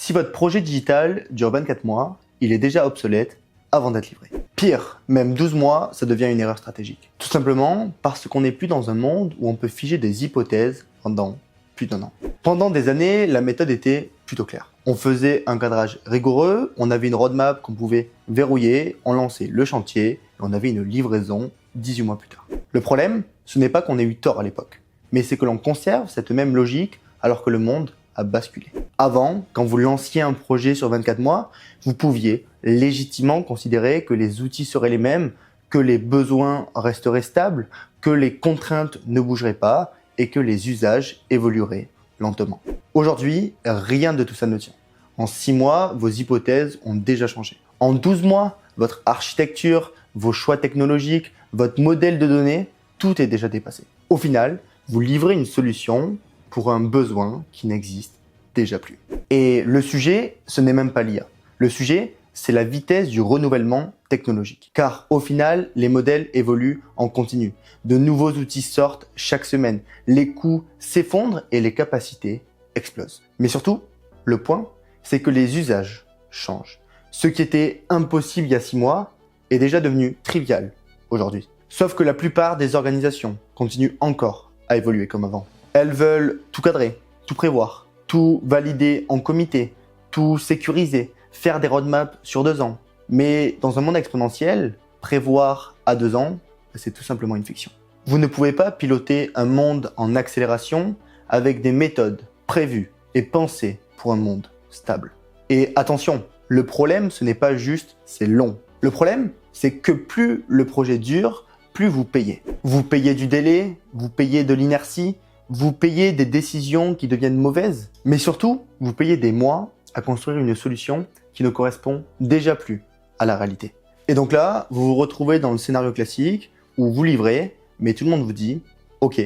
Si votre projet digital dure 24 mois, il est déjà obsolète avant d'être livré. Pire, même 12 mois, ça devient une erreur stratégique. Tout simplement parce qu'on n'est plus dans un monde où on peut figer des hypothèses pendant plus d'1 an. Pendant des années, la méthode était plutôt claire. On faisait un cadrage rigoureux, on avait une roadmap qu'on pouvait verrouiller, on lançait le chantier et on avait une livraison 18 mois plus tard. Le problème, ce n'est pas qu'on ait eu tort à l'époque, mais c'est que l'on conserve cette même logique alors que le monde a basculé. Avant, quand vous lanciez un projet sur 24 mois, vous pouviez légitimement considérer que les outils seraient les mêmes, que les besoins resteraient stables, que les contraintes ne bougeraient pas et que les usages évolueraient lentement. Aujourd'hui, rien de tout ça ne tient. En 6 mois, vos hypothèses ont déjà changé. En 12 mois, votre architecture, vos choix technologiques, votre modèle de données, tout est déjà dépassé. Au final, vous livrez une solution pour un besoin qui n'existe déjà plus. Et le sujet, ce n'est même pas l'IA. Le sujet, c'est la vitesse du renouvellement technologique. Car au final, les modèles évoluent en continu. De nouveaux outils sortent chaque semaine. Les coûts s'effondrent et les capacités explosent. Mais surtout, le point, c'est que les usages changent. Ce qui était impossible il y a 6 mois est déjà devenu trivial aujourd'hui. Sauf que la plupart des organisations continuent encore à évoluer comme avant. Elles veulent tout cadrer, tout prévoir, tout valider en comité, tout sécuriser, faire des roadmaps sur 2 ans. Mais dans un monde exponentiel, prévoir à 2 ans, c'est tout simplement une fiction. Vous ne pouvez pas piloter un monde en accélération avec des méthodes prévues et pensées pour un monde stable. Et attention, le problème, ce n'est pas juste c'est long. Le problème, c'est que plus le projet dure, plus vous payez. Vous payez du délai, vous payez de l'inertie, vous payez des décisions qui deviennent mauvaises, mais surtout, vous payez des mois à construire une solution qui ne correspond déjà plus à la réalité. Et donc là, vous vous retrouvez dans le scénario classique où vous livrez, mais tout le monde vous dit « Ok,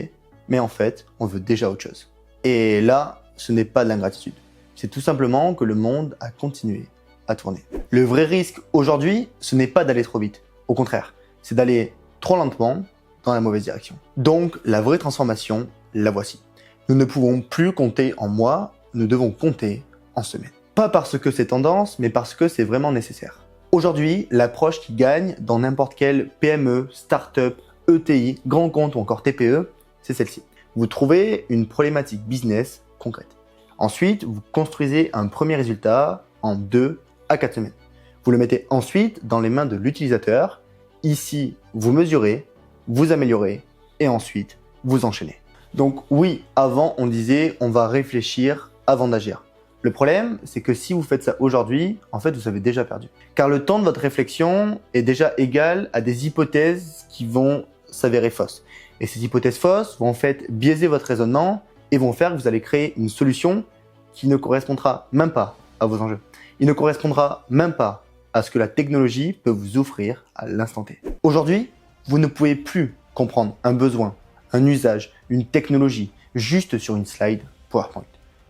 mais en fait, on veut déjà autre chose. » Et là, ce n'est pas de l'ingratitude. C'est tout simplement que le monde a continué à tourner. Le vrai risque aujourd'hui, ce n'est pas d'aller trop vite. Au contraire, c'est d'aller trop lentement dans la mauvaise direction. Donc, la vraie transformation, la voici. Nous ne pouvons plus compter en mois, nous devons compter en semaines. Pas parce que c'est tendance, mais parce que c'est vraiment nécessaire. Aujourd'hui, l'approche qui gagne dans n'importe quelle PME, start-up, ETI, grand compte ou encore TPE, c'est celle-ci. Vous trouvez une problématique business concrète. Ensuite, vous construisez un premier résultat en 2 à 4 semaines. Vous le mettez ensuite dans les mains de l'utilisateur. Ici, vous mesurez, vous améliorez et ensuite, vous enchaînez. Donc oui, avant, on disait on va réfléchir avant d'agir. Le problème, c'est que si vous faites ça aujourd'hui, en fait, vous avez déjà perdu. Car le temps de votre réflexion est déjà égal à des hypothèses qui vont s'avérer fausses. Et ces hypothèses fausses vont en fait biaiser votre raisonnement et vont faire que vous allez créer une solution qui ne correspondra même pas à vos enjeux. Il ne correspondra même pas à ce que la technologie peut vous offrir à l'instant T. Aujourd'hui, vous ne pouvez plus comprendre un besoin, un usage, une technologie juste sur une slide PowerPoint.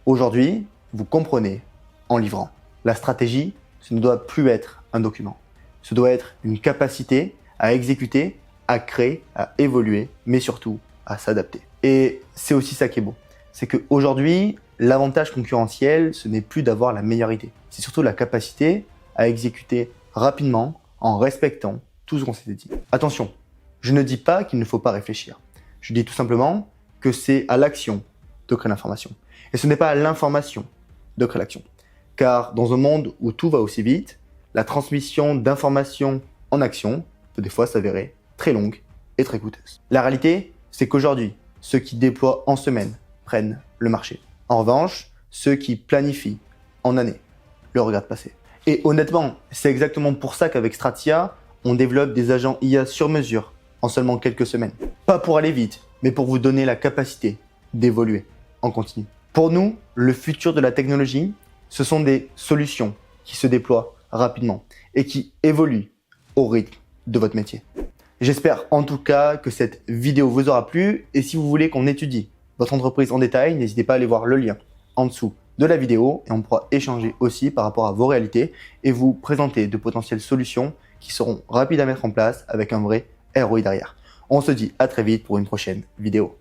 Aujourd'hui, vous comprenez en livrant. La stratégie, ce ne doit plus être un document. Ce doit être une capacité à exécuter, à créer, à évoluer, mais surtout à s'adapter. Et c'est aussi ça qui est beau. C'est qu'aujourd'hui, l'avantage concurrentiel, ce n'est plus d'avoir la meilleure idée. C'est surtout la capacité à exécuter rapidement en respectant tout ce qu'on s'était dit. Attention, je ne dis pas qu'il ne faut pas réfléchir. Je dis tout simplement que c'est à l'action de créer l'information. Et ce n'est pas à l'information de créer l'action. Car dans un monde où tout va aussi vite, la transmission d'informations en action peut des fois s'avérer très longue et très coûteuse. La réalité, c'est qu'aujourd'hui, ceux qui déploient en semaine prennent le marché. En revanche, ceux qui planifient en années le regardent passer. Et honnêtement, c'est exactement pour ça qu'avec Stratia, on développe des agents IA sur mesure en seulement quelques semaines. Pas pour aller vite, mais pour vous donner la capacité d'évoluer en continu. Pour nous, le futur de la technologie, ce sont des solutions qui se déploient rapidement et qui évoluent au rythme de votre métier. J'espère en tout cas que cette vidéo vous aura plu et si vous voulez qu'on étudie votre entreprise en détail, n'hésitez pas à aller voir le lien en dessous de la vidéo et on pourra échanger aussi par rapport à vos réalités et vous présenter de potentielles solutions qui seront rapides à mettre en place avec un vrai ROI derrière. On se dit à très vite pour une prochaine vidéo.